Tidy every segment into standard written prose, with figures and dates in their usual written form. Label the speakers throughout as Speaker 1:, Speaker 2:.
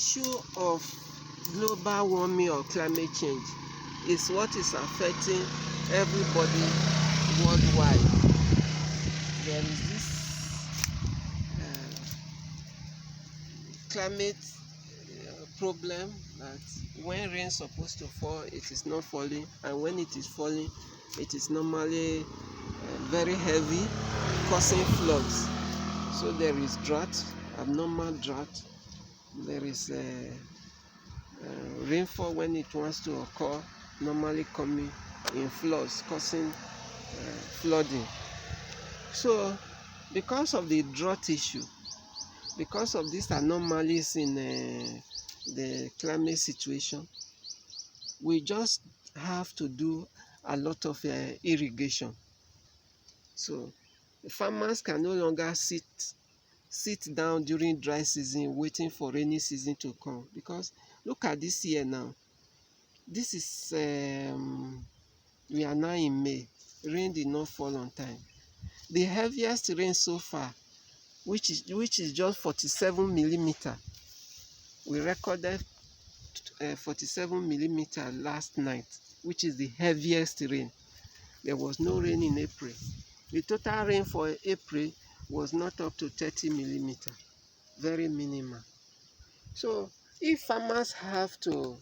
Speaker 1: issue of global warming or climate change is what is affecting everybody worldwide. There is this climate problem that when rain is supposed to fall, it is not falling, and when it is falling, it is normally very heavy, causing floods. So there is drought, abnormal drought. There is rainfall when it wants to occur, normally coming in floods, causing flooding. So because of the drought issue, because of these anomalies in the climate situation, we just have to do a lot of irrigation. So the farmers can no longer sit down during dry season waiting for rainy season to come, because look at this year now. This is we are now in May. Rain did not fall on time. The heaviest rain so far, which is just 47 millimeter. We recorded 47 millimeter last night, which is the heaviest rain. There was no rain in April. The total rain for April was not up to 30 millimeter, very minimal. So if farmers have to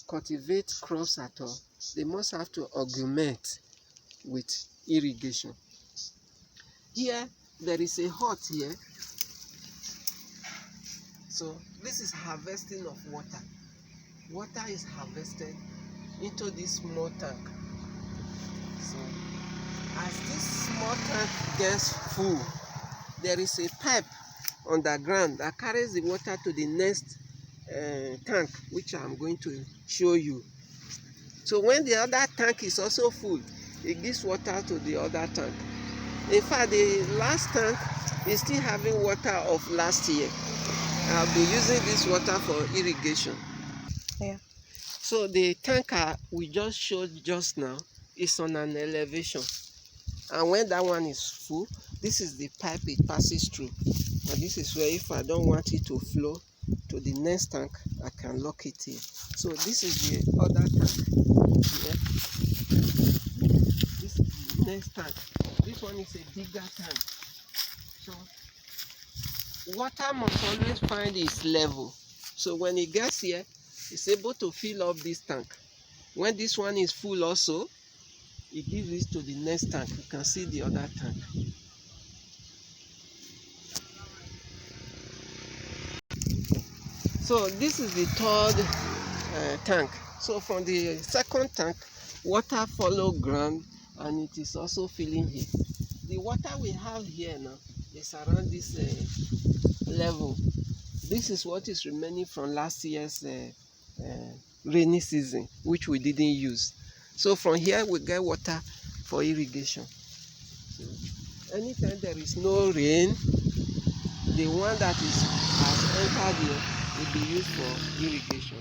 Speaker 1: cultivate crops at all, they must have to augment with irrigation. Here there is a hut here. So this is harvesting of water. Water is harvested into this small tank. So as this small tank gets full, there is a pipe underground that carries the water to the next tank, which I'm going to show you. So when the other tank is also full, it gives water to the other tank. In fact, the last tank is still having water of last year. I'll be using this water for irrigation.
Speaker 2: Yeah.
Speaker 1: So the tanker we just showed just now is on an elevation. And when that one is full, this is the pipe it passes through. And this is where, if I don't want it to flow to the next tank, I can lock it here. So this is the other tank here. This is the next tank. This one is a bigger tank. So water must always find its level. So when it gets here, it's able to fill up this tank. When this one is full also, it gives it to the next tank. You can see the other tank. So this is the third tank. So from the second tank, water follow ground, and it is also filling here. The water we have here now is around this level. This is what is remaining from last year's rainy season, which we didn't use. So from here we get water for irrigation. So anytime there is no rain, the one that has entered here will be used for irrigation.